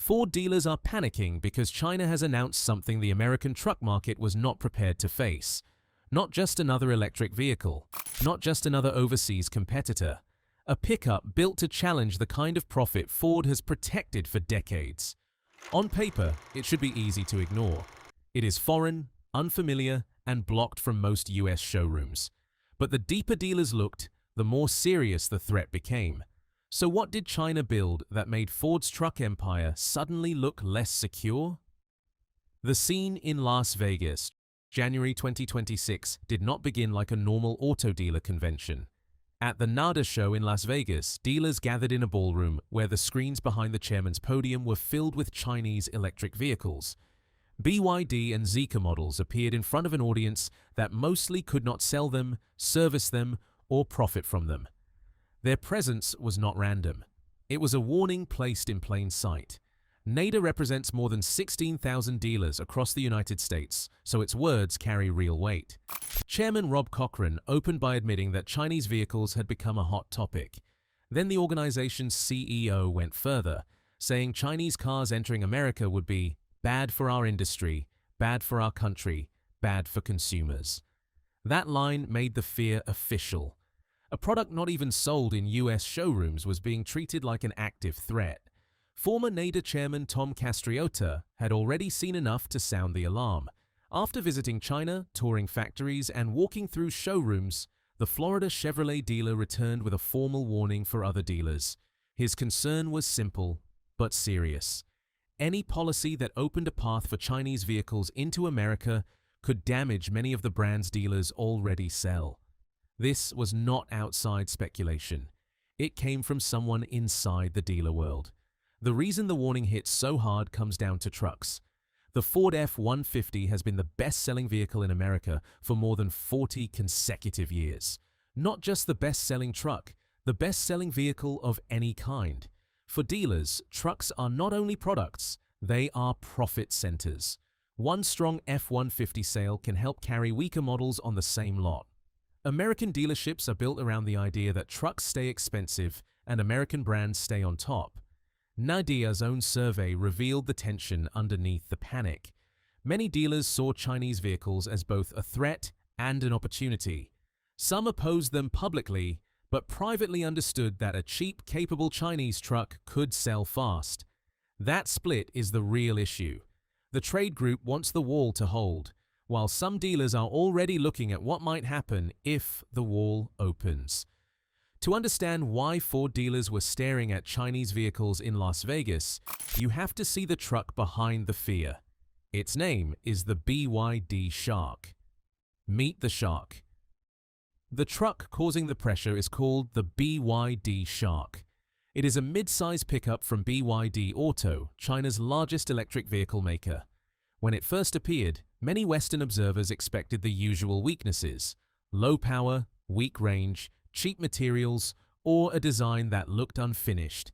Ford dealers are panicking because China has announced something the American truck market was not prepared to face. Not just another electric vehicle, not just another overseas competitor. A pickup built to challenge the kind of profit Ford has protected for decades. On paper, it should be easy to ignore. It is foreign, unfamiliar, and blocked from most US showrooms. But the deeper dealers looked, the more serious the threat became. So what did China build that made Ford's truck empire suddenly look less secure? The scene in Las Vegas, January 2026, did not begin like a normal auto dealer convention. At the NADA show in Las Vegas, dealers gathered in a ballroom where the screens behind the chairman's podium were filled with Chinese electric vehicles. BYD and Zeekr models appeared in front of an audience that mostly could not sell them, service them, or profit from them. Their presence was not random. It was a warning placed in plain sight. NADA represents more than 16,000 dealers across the United States, so its words carry real weight. Chairman Rob Cochran opened by admitting that Chinese vehicles had become a hot topic. Then the organization's CEO went further, saying Chinese cars entering America would be bad for our industry, bad for our country, bad for consumers. That line made the fear official. A product not even sold in US showrooms was being treated like an active threat. Former NADA chairman Tom Castriota had already seen enough to sound the alarm. After visiting China, touring factories, and walking through showrooms, the Florida Chevrolet dealer returned with a formal warning for other dealers. His concern was simple, but serious. Any policy that opened a path for Chinese vehicles into America could damage many of the brands dealers already sell. This was not outside speculation. It came from someone inside the dealer world. The reason the warning hit so hard comes down to trucks. The Ford F-150 has been the best-selling vehicle in America for more than 40 consecutive years. Not just the best-selling truck, the best-selling vehicle of any kind. For dealers, trucks are not only products, they are profit centers. One strong F-150 sale can help carry weaker models on the same lot. American dealerships are built around the idea that trucks stay expensive and American brands stay on top. NADA's own survey revealed the tension underneath the panic. Many dealers saw Chinese vehicles as both a threat and an opportunity. Some opposed them publicly, but privately understood that a cheap, capable Chinese truck could sell fast. That split is the real issue. The trade group wants the wall to hold, while some dealers are already looking at what might happen if the wall opens. To understand why Ford dealers were staring at Chinese vehicles in Las Vegas, you have to see the truck behind the fear. Its name is the BYD Shark. Meet the Shark. The truck causing the pressure is called the BYD Shark. It is a mid-size pickup from BYD Auto, China's largest electric vehicle maker. When it first appeared, many Western observers expected the usual weaknesses: low power, weak range, cheap materials, or a design that looked unfinished.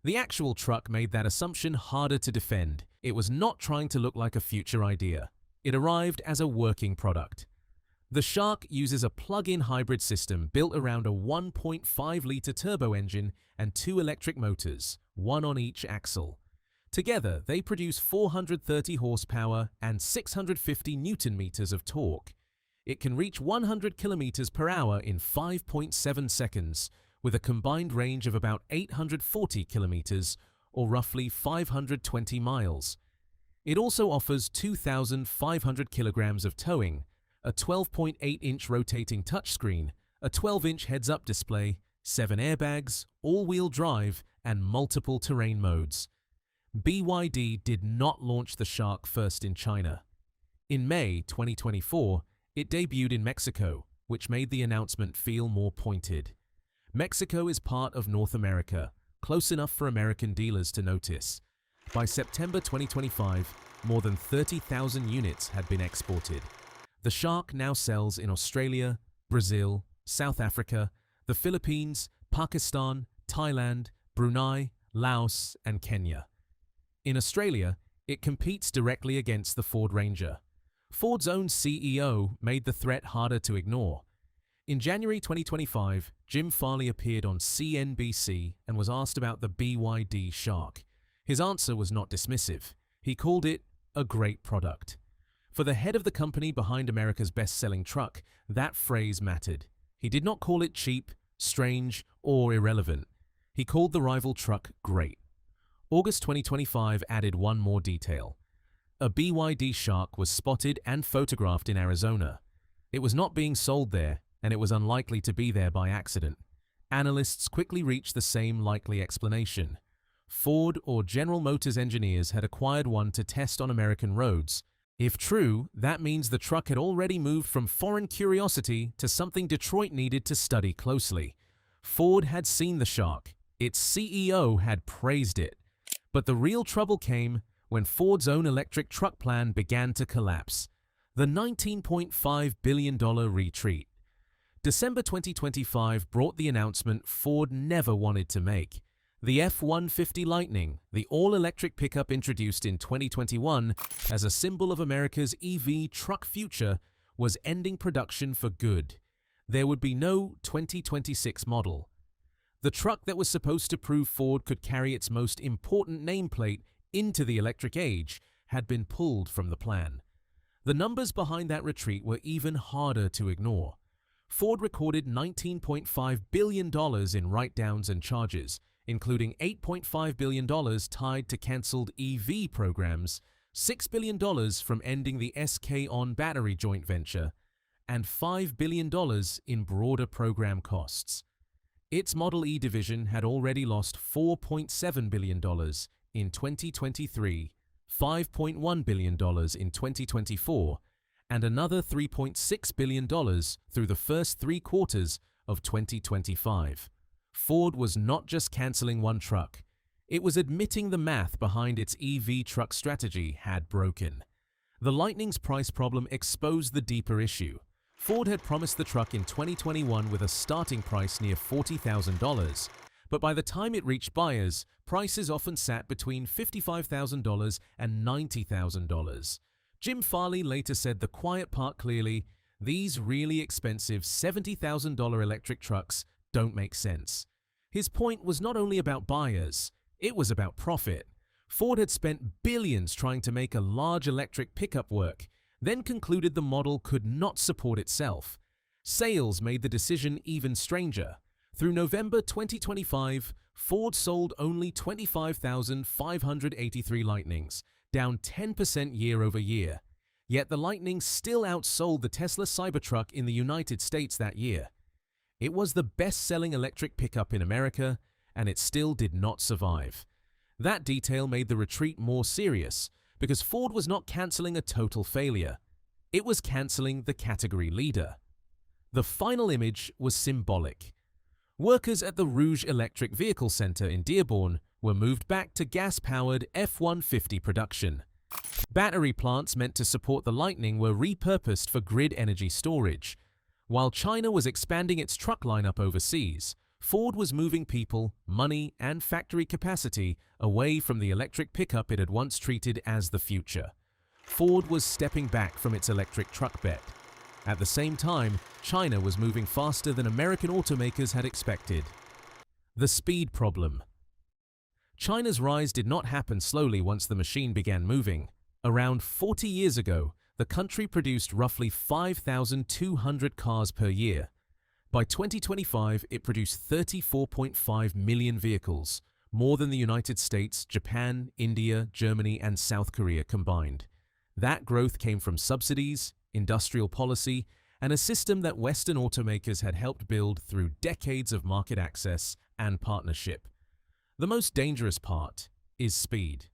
The actual truck made that assumption harder to defend. It was not trying to look like a future idea. It arrived as a working product. The Shark uses a plug-in hybrid system built around a 1.5-liter turbo engine and two electric motors, one on each axle. Together, they produce 430 horsepower and 650 newton-meters of torque. It can reach 100 kilometers per hour in 5.7 seconds, with a combined range of about 840 kilometers, or roughly 520 miles. It also offers 2,500 kilograms of towing, a 12.8-inch rotating touchscreen, a 12-inch heads-up display, 7 airbags, all-wheel drive, and multiple terrain modes. BYD did not launch the Shark first in China. In May 2024, it debuted in Mexico, which made the announcement feel more pointed. Mexico is part of North America, close enough for American dealers to notice. By September 2025, more than 30,000 units had been exported. The Shark now sells in Australia, Brazil, South Africa, the Philippines, Pakistan, Thailand, Brunei, Laos, and Kenya. In Australia, it competes directly against the Ford Ranger. Ford's own CEO made the threat harder to ignore. In January 2025, Jim Farley appeared on CNBC and was asked about the BYD Shark. His answer was not dismissive. He called it a great product. For the head of the company behind America's best-selling truck, that phrase mattered. He did not call it cheap, strange, or irrelevant. He called the rival truck great. August 2025 added one more detail. A BYD Shark was spotted and photographed in Arizona. It was not being sold there, and it was unlikely to be there by accident. Analysts quickly reached the same likely explanation. Ford or General Motors engineers had acquired one to test on American roads. If true, that means the truck had already moved from foreign curiosity to something Detroit needed to study closely. Ford had seen the Shark. Its CEO had praised it. But the real trouble came when Ford's own electric truck plan began to collapse. The $19.5 billion retreat. December 2025 brought the announcement Ford never wanted to make. The F-150 Lightning, the all-electric pickup introduced in 2021 as a symbol of America's EV truck future, was ending production for good. There would be no 2026 model. The truck that was supposed to prove Ford could carry its most important nameplate into the electric age had been pulled from the plan. The numbers behind that retreat were even harder to ignore. Ford recorded $19.5 billion in write-downs and charges, including $8.5 billion tied to cancelled EV programs, $6 billion from ending the SK On battery joint venture, and $5 billion in broader program costs. Its Model E division had already lost $4.7 billion in 2023, $5.1 billion in 2024, and another $3.6 billion through the first 3 quarters of 2025. Ford was not just cancelling one truck. It was admitting the math behind its EV truck strategy had broken. The Lightning's price problem exposed the deeper issue. Ford had promised the truck in 2021 with a starting price near $40,000, but by the time it reached buyers, prices often sat between $55,000 and $90,000. Jim Farley later said the quiet part clearly: these really expensive $70,000 electric trucks don't make sense. His point was not only about buyers, it was about profit. Ford had spent billions trying to make a large electric pickup work, then concluded the model could not support itself. Sales made the decision even stranger. Through November 2025, Ford sold only 25,583 Lightnings, down 10% year over year. Yet the Lightning still outsold the Tesla Cybertruck in the United States that year. It was the best-selling electric pickup in America, and it still did not survive. That detail made the retreat more serious, because Ford was not cancelling a total failure. It was cancelling the category leader. The final image was symbolic. Workers at the Rouge Electric Vehicle Center in Dearborn were moved back to gas-powered F-150 production. Battery plants meant to support the Lightning were repurposed for grid energy storage. While China was expanding its truck lineup overseas, Ford was moving people, money, and factory capacity away from the electric pickup it had once treated as the future. Ford was stepping back from its electric truck bet. At the same time, China was moving faster than American automakers had expected. The speed problem. China's rise did not happen slowly once the machine began moving. Around 40 years ago, the country produced roughly 5,200 cars per year. By 2025, it produced 34.5 million vehicles, more than the United States, Japan, India, Germany, and South Korea combined. That growth came from subsidies, industrial policy, and a system that Western automakers had helped build through decades of market access and partnership. The most dangerous part is speed.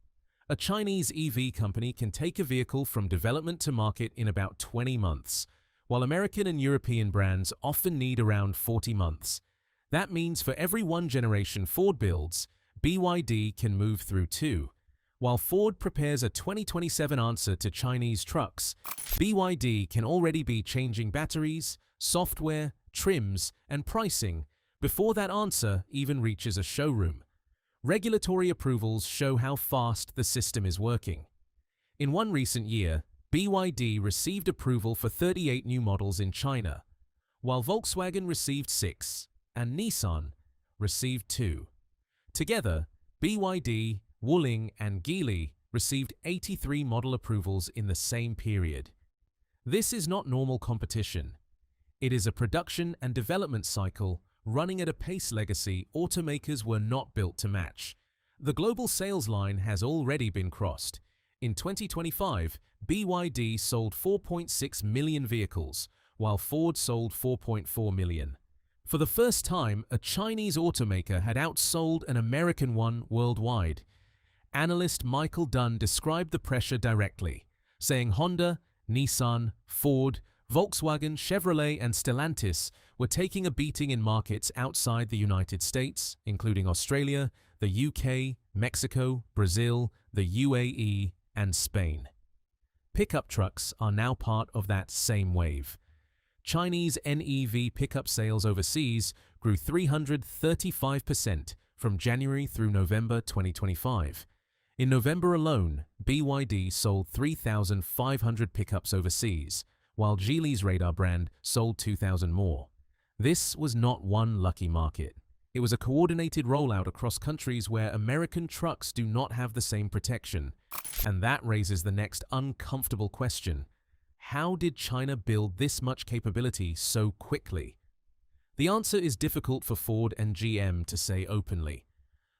A Chinese EV company can take a vehicle from development to market in about 20 months, while American and European brands often need around 40 months. That means for every one generation Ford builds, BYD can move through 2. While Ford prepares a 2027 answer to Chinese trucks, BYD can already be changing batteries, software, trims, and pricing before that answer even reaches a showroom. Regulatory approvals show how fast the system is working. In one recent year, BYD received approval for 38 new models in China, while Volkswagen received 6 and Nissan received 2. Together, BYD, Wuling, and Geely received 83 model approvals in the same period. This is not normal competition. It is a production and development cycle running at a pace legacy automakers were not built to match. The global sales line has already been crossed. In 2025, BYD sold 4.6 million vehicles, while Ford sold 4.4 million. For the first time, a Chinese automaker had outsold an American one worldwide. Analyst Michael Dunn described the pressure directly, saying Honda, Nissan, Ford, Volkswagen, Chevrolet, and Stellantis were taking a beating in markets outside the United States, including Australia, the UK, Mexico, Brazil, the UAE, and Spain. Pickup trucks are now part of that same wave. Chinese NEV pickup sales overseas grew 335% from January through November 2025. In November alone, BYD sold 3,500 pickups overseas, while Geely's radar brand sold 2,000 more. This was not one lucky market. It was a coordinated rollout across countries where American trucks do not have the same protection. And that raises the next uncomfortable question. How did China build this much capability so quickly? The answer is difficult for Ford and GM to say openly.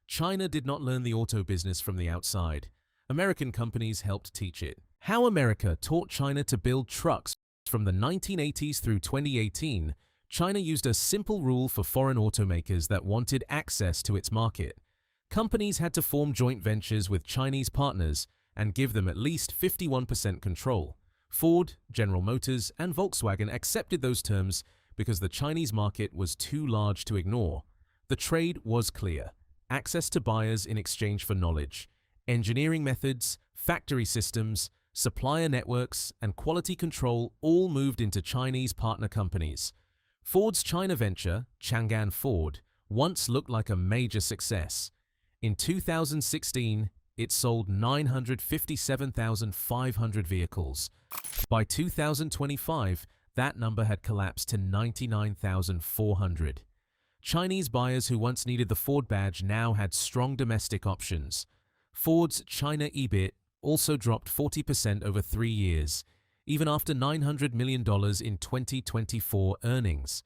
China did not learn the auto business from the outside. American companies helped teach it. How America taught China to build trucks from the 1980s through 2018, China used a simple rule for foreign automakers that wanted access to its market. Companies had to form joint ventures with Chinese partners and give them at least 51% control. Ford, General Motors, and Volkswagen accepted those terms because the Chinese market was too large to ignore. The trade was clear: access to buyers in exchange for knowledge, engineering methods, factory systems, supplier networks, and quality control all moved into Chinese partner companies. Ford's China venture, Chang'an Ford, once looked like a major success. In 2016, it sold 957,500 vehicles. By 2025, that number had collapsed to 99,400. Chinese buyers who once needed the Ford badge now had strong domestic options. Ford's China EBIT also dropped 40% over 3 years, even after $900 million in 2024 earnings.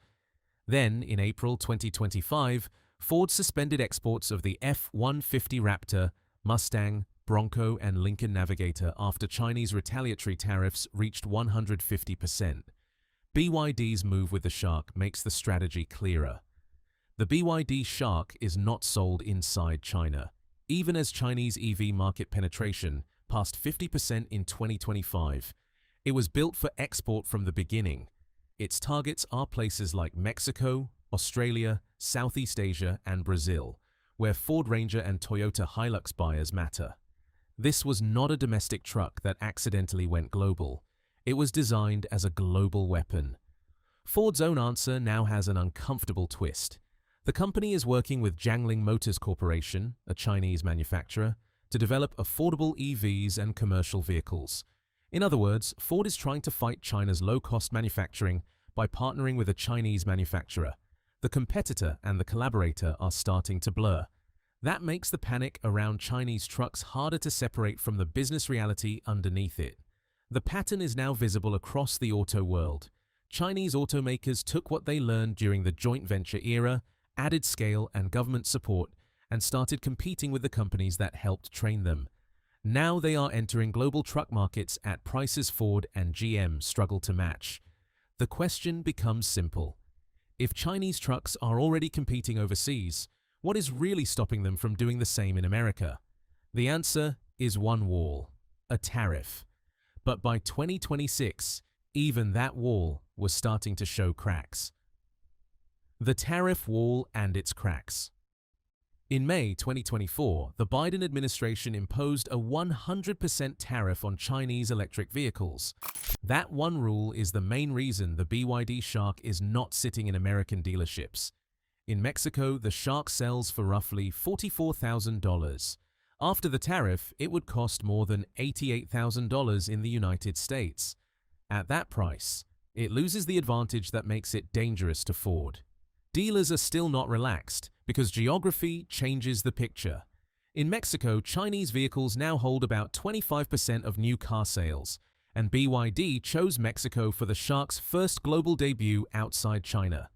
Then, in April 2025, Ford suspended exports of the F-150 Raptor, Mustang, Bronco, and Lincoln Navigator after Chinese retaliatory tariffs reached 150%. BYD's move with the Shark makes the strategy clearer. The BYD Shark is not sold inside China, even as Chinese EV market penetration passed 50% in 2025. It was built for export from the beginning. Its targets are places like Mexico, Australia, Southeast Asia, and Brazil, where Ford Ranger and Toyota Hilux buyers matter. This was not a domestic truck that accidentally went global. It was designed as a global weapon. Ford's own answer now has an uncomfortable twist. The company is working with Jiangling Motors Corporation, a Chinese manufacturer, to develop affordable EVs and commercial vehicles. In other words, Ford is trying to fight China's low-cost manufacturing by partnering with a Chinese manufacturer. The competitor and the collaborator are starting to blur. That makes the panic around Chinese trucks harder to separate from the business reality underneath it. The pattern is now visible across the auto world. Chinese automakers took what they learned during the joint venture era, added scale and government support, and started competing with the companies that helped train them. Now they are entering global truck markets at prices Ford and GM struggle to match. The question becomes simple. If Chinese trucks are already competing overseas, what is really stopping them from doing the same in America? The answer is one wall: a tariff. But by 2026, even that wall was starting to show cracks. The tariff wall and its cracks. In May 2024, the Biden administration imposed a 100% tariff on Chinese electric vehicles. That one rule is the main reason the BYD Shark is not sitting in American dealerships. In Mexico, the Shark sells for roughly $44,000. After the tariff, it would cost more than $88,000 in the United States. At that price, it loses the advantage that makes it dangerous to Ford. Dealers are still not relaxed because geography changes the picture. In Mexico, Chinese vehicles now hold about 25% of new car sales, and BYD chose Mexico for the Shark's first global debut outside China.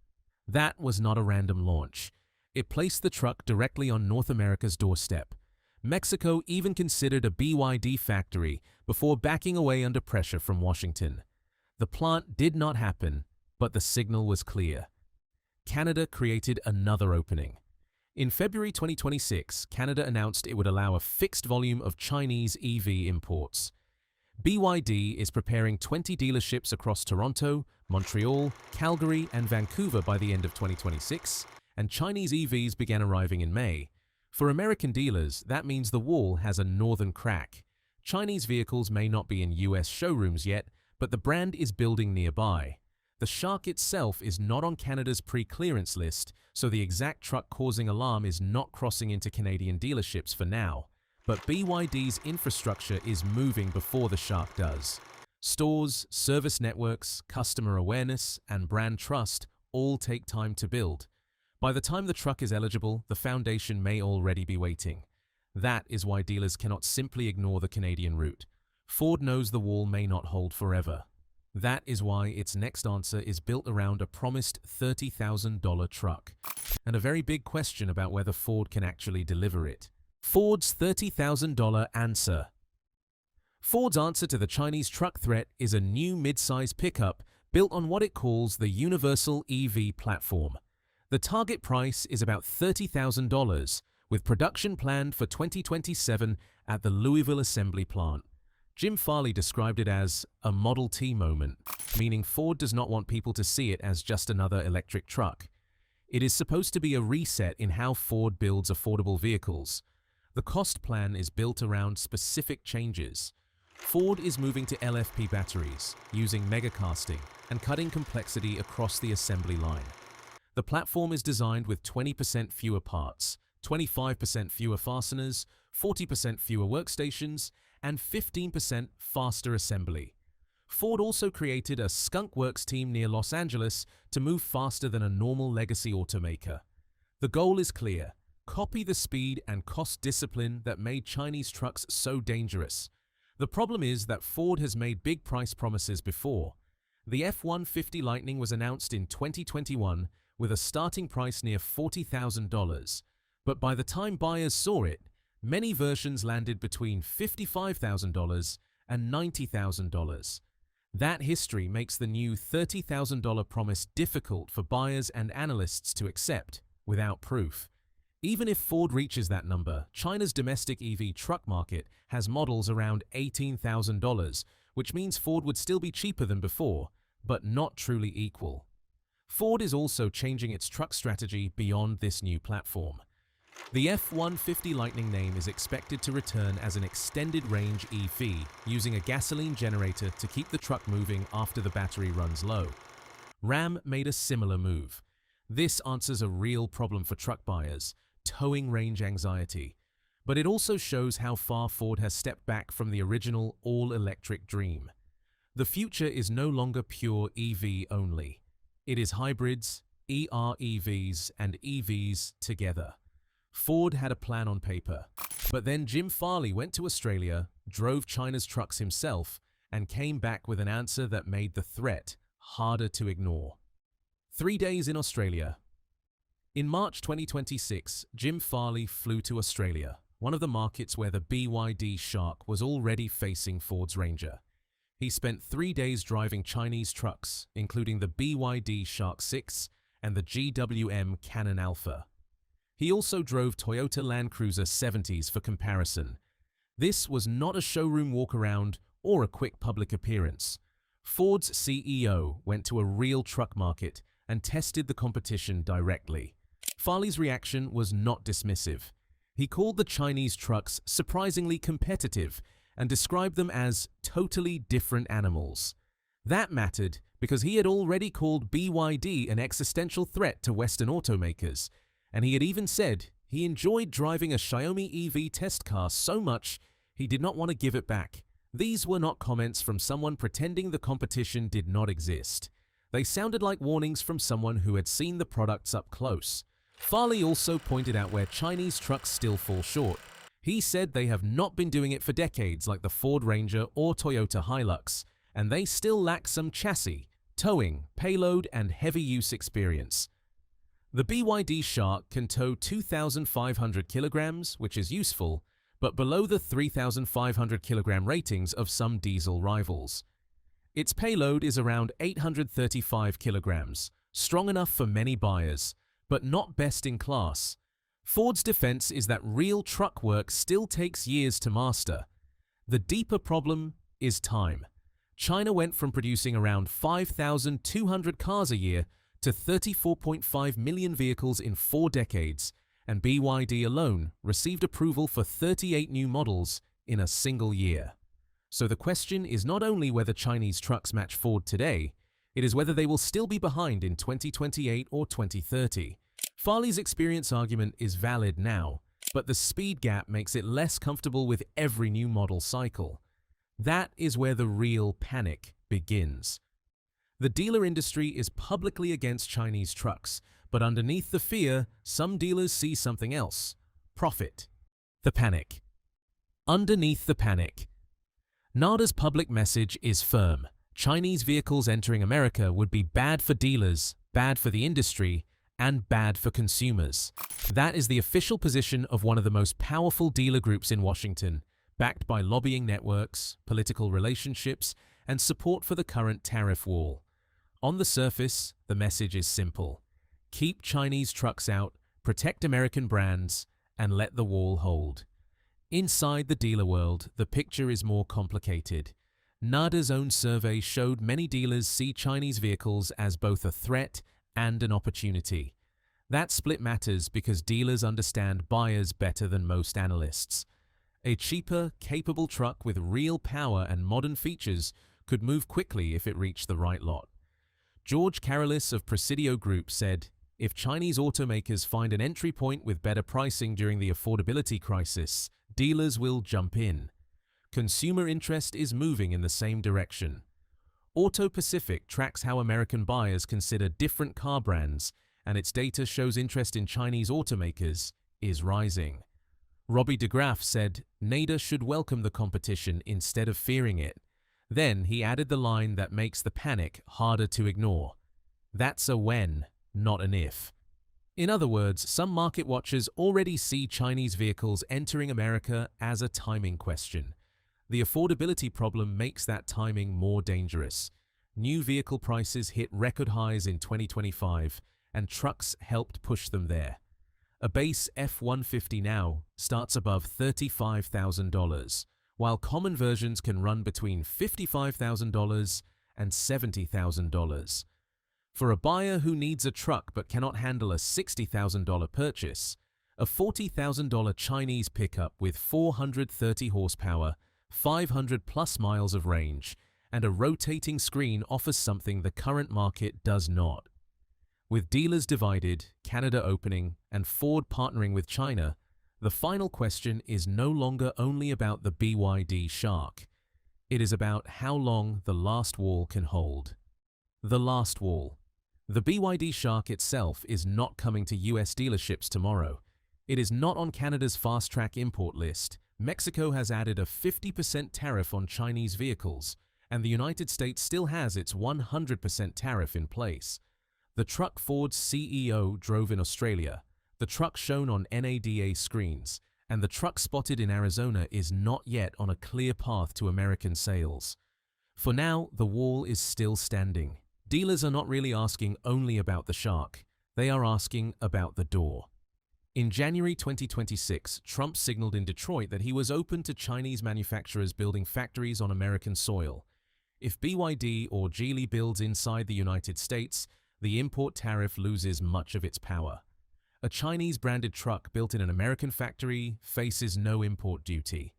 That was not a random launch. It placed the truck directly on North America's doorstep. Mexico even considered a BYD factory before backing away under pressure from Washington. The plant did not happen, but the signal was clear. Canada created another opening. In February 2026, Canada announced it would allow a fixed volume of Chinese EV imports. BYD is preparing 20 dealerships across Toronto, Montreal, Calgary, and Vancouver by the end of 2026, and Chinese EVs began arriving in May. For American dealers, that means the wall has a northern crack. Chinese vehicles may not be in US showrooms yet, but the brand is building nearby. The Shark itself is not on Canada's pre-clearance list, so the exact truck causing alarm is not crossing into Canadian dealerships for now. But BYD's infrastructure is moving before the Shark does. Stores, service networks, customer awareness, and brand trust all take time to build. By the time the truck is eligible, the foundation may already be waiting. That is why dealers cannot simply ignore the Canadian route. Ford knows the wall may not hold forever. That is why its next answer is built around a promised $30,000 truck, and a very big question about whether Ford can actually deliver it. Ford's $30,000 answer. Ford's answer to the Chinese truck threat is a new mid-size pickup built on what it calls the Universal EV platform. The target price is about $30,000, with production planned for 2027 at the Louisville assembly plant. Jim Farley described it as a Model T moment, meaning Ford does not want people to see it as just another electric truck. It is supposed to be a reset in how Ford builds affordable vehicles. The cost plan is built around specific changes. Ford is moving to LFP batteries, using megacasting, and cutting complexity across the assembly line. The platform is designed with 20% fewer parts, 25% fewer fasteners, 40% fewer workstations, and 15% faster assembly. Ford also created a Skunk Works team near Los Angeles to move faster than a normal legacy automaker. The goal is clear: copy the speed and cost discipline that made Chinese trucks so dangerous. The problem is that Ford has made big price promises before. The F-150 Lightning was announced in 2021 with a starting price near $40,000, but by the time buyers saw it, many versions landed between $55,000 and $90,000. That history makes the new $30,000 promise difficult for buyers and analysts to accept without proof. Even if Ford reaches that number, China's domestic EV truck market has models around $18,000, which means Ford would still be cheaper than before, but not truly equal. Ford is also changing its truck strategy beyond this new platform. The F-150 Lightning name is expected to return as an extended-range EV using a gasoline generator to keep the truck moving after the battery runs low. Ram made a similar move. This answers a real problem for truck buyers: towing range anxiety. But it also shows how far Ford has stepped back from the original all-electric dream. The future is no longer pure EV only. It is hybrids, EREVs, and EVs together. Ford had a plan on paper, but then Jim Farley went to Australia, drove China's trucks himself, and came back with an answer that made the threat harder to ignore. 3 days in Australia. In March 2026, Jim Farley flew to Australia, one of the markets where the BYD Shark was already facing Ford's Ranger. He spent 3 days driving Chinese trucks, including the BYD Shark 6 and the GWM Cannon Alpha. He also drove Toyota Land Cruiser 70s for comparison. This was not a showroom walk-around or a quick public appearance. Ford's CEO went to a real truck market and tested the competition directly. Farley's reaction was not dismissive. He called the Chinese trucks surprisingly competitive and described them as totally different animals. That mattered because he had already called BYD an existential threat to Western automakers, and he had even said he enjoyed driving a Xiaomi EV test car so much he did not want to give it back. These were not comments from someone pretending the competition did not exist. They sounded like warnings from someone who had seen the products up close. Farley also pointed out where Chinese trucks still fall short. He said they have not been doing it for decades like the Ford Ranger or Toyota Hilux, and they still lack some chassis, towing, payload, and heavy use experience. The BYD Shark can tow 2,500 kilograms, which is useful, but below the 3,500 kilogram ratings of some diesel rivals. Its payload is around 835 kilograms, strong enough for many buyers, but not best in class. Ford's defense is that real truck work still takes years to master. The deeper problem is time. China went from producing around 5,200 cars a year to 34.5 million vehicles in 4 decades, and BYD alone received approval for 38 new models in a single year. So the question is not only whether Chinese trucks match Ford today, it is whether they will still be behind in 2028 or 2030. Farley's experience argument is valid now, but the speed gap makes it less comfortable with every new model cycle. That is where the real panic begins. The dealer industry is publicly against Chinese trucks, but underneath the fear, some dealers see something else: profit. The panic. Underneath the panic. NADA's public message is firm. Chinese vehicles entering America would be bad for dealers, bad for the industry, and bad for consumers. That is the official position of one of the most powerful dealer groups in Washington, backed by lobbying networks, political relationships, and support for the current tariff wall. On the surface, the message is simple: keep Chinese trucks out, protect American brands, and let the wall hold. Inside the dealer world, the picture is more complicated. NADA's own survey showed many dealers see Chinese vehicles as both a threat and an opportunity. That split matters because dealers understand buyers better than most analysts. A cheaper, capable truck with real power and modern features could move quickly if it reached the right lot. George Karolis of Presidio Group said, "If Chinese automakers find an entry point with better pricing during the affordability crisis, dealers will jump in." Consumer interest is moving in the same direction. Auto Pacific tracks how American buyers consider different car brands, and its data shows interest in Chinese automakers is rising. Robbie DeGraff said NADA should welcome the competition instead of fearing it. Then he added the line that makes the panic harder to ignore: "That's a when, not an if." In other words, some market watchers already see Chinese vehicles entering America as a timing question. The affordability problem makes that timing more dangerous. New vehicle prices hit record highs in 2025, and trucks helped push them there. A base F-150 now starts above $35,000, while common versions can run between $55,000 and $70,000. For a buyer who needs a truck but cannot handle a $60,000 purchase, a $40,000 Chinese pickup with 430 horsepower, 500 plus miles of range, and a rotating screen offers something the current market does not. With dealers divided, Canada opening, and Ford partnering with China, the final question is no longer only about the BYD Shark. It is about how long the last wall can hold. The last wall. The BYD Shark itself is not coming to US dealerships tomorrow. It is not on Canada's fast-track import list. Mexico has added a 50% tariff on Chinese vehicles, and the United States still has its 100% tariff in place. The truck Ford's CEO drove in Australia, the truck shown on NADA screens, and the truck spotted in Arizona is not yet on a clear path to American sales. For now, the wall is still standing. Dealers are not really asking only about the Shark, they are asking about the door. In January 2026, Trump signaled in Detroit that he was open to Chinese manufacturers building factories on American soil. If BYD or Geely builds inside the United States, the import tariff loses much of its power. A Chinese-branded truck built in an American factory faces no import duty.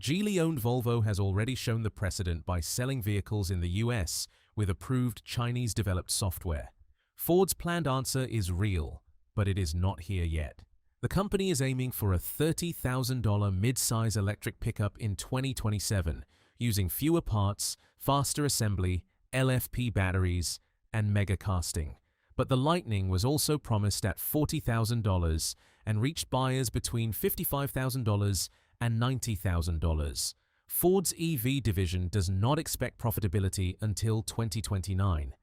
Geely-owned Volvo has already shown the precedent by selling vehicles in the US with approved Chinese-developed software. Ford's planned answer is real, but it is not here yet. The company is aiming for a $30,000 mid-size electric pickup in 2027, using fewer parts, faster assembly, LFP batteries, and mega casting. But the Lightning was also promised at $40,000 and reached buyers between $55,000 and $90,000. Ford's EV division does not expect profitability until 2029.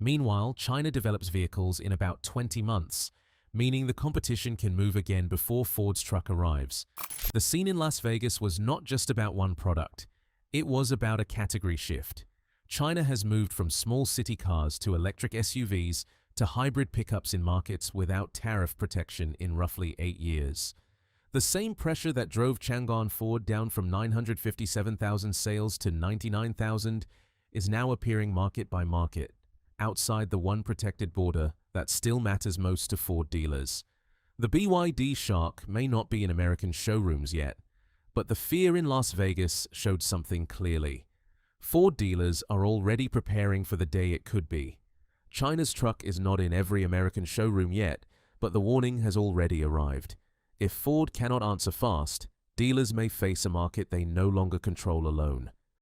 Meanwhile, China develops vehicles in about 20 months, meaning the competition can move again before Ford's truck arrives. The scene in Las Vegas was not just about one product. It was about a category shift. China has moved from small city cars to electric SUVs to hybrid pickups in markets without tariff protection in roughly 8 years. The same pressure that drove Changan Ford down from 957,000 sales to 99,000 is now appearing market by market, outside the one protected border that still matters most to Ford dealers. The BYD Shark may not be in American showrooms yet, but the fear in Las Vegas showed something clearly. Ford dealers are already preparing for the day it could be. China's truck is not in every American showroom yet, but the warning has already arrived. If Ford cannot answer fast, dealers may face a market they no longer control alone.